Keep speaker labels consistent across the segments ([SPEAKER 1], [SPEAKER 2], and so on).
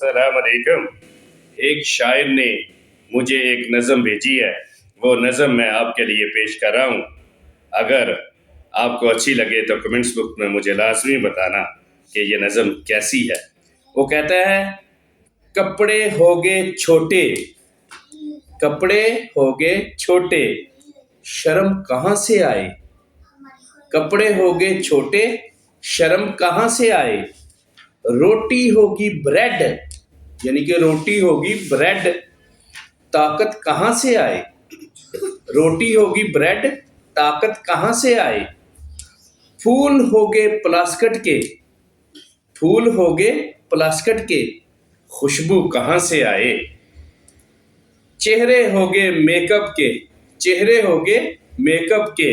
[SPEAKER 1] السلام علیکم. ایک شاعر نے مجھے ایک نظم بھیجی ہے، وہ نظم میں آپ کے لیے پیش کر رہا ہوں. اگر آپ کو اچھی لگے تو کمنٹس بک میں مجھے لازمی بتانا کہ یہ نظم کیسی ہے. وہ کہتا ہے، کپڑے ہوگے چھوٹے، کپڑے ہوگے چھوٹے، شرم کہاں سے آئے. کپڑے ہوگے چھوٹے، شرم کہاں سے آئے. روٹی ہوگی بریڈ، یعنی کہ روٹی ہوگی بریڈ، طاقت کہاں سے آئے. روٹی ہوگی بریڈ، طاقت کہاں سے آئے. پھول ہوگے پلاسکٹ کے، پھول ہوگے پلاسکٹ کے، خوشبو کہاں سے آئے. چہرے ہوگے میک اپ کے، چہرے ہوگے میک اپ کے،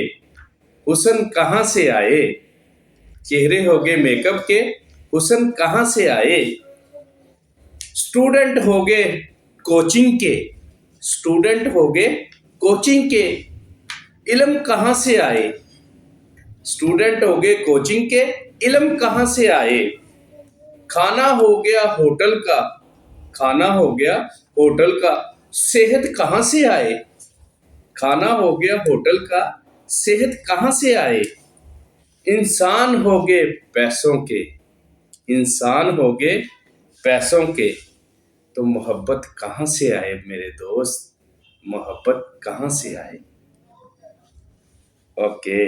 [SPEAKER 1] حسن کہاں سے آئے. چہرے ہوگے میک اپ کے، حسن کہاں سے آئے. اسٹوڈنٹ ہوگے کوچنگ کے، اسٹوڈنٹ ہوگے کوچنگ کے، علم کہاں سے آئے. اسٹوڈنٹ ہوگے کوچنگ کے، علم کہاں سے آئے. کھانا ہو گیا ہوٹل کا، کھانا ہو گیا ہوٹل کا، صحت کہاں سے آئے. کھانا ہو گیا ہوٹل کا، صحت کہاں سے آئے. انسان ہوگے پیسوں کے، انسان ہوگے پیسوں کے، تو محبت کہاں سے آئے میرے دوست. محبت کہاں سے آئے. اوکے.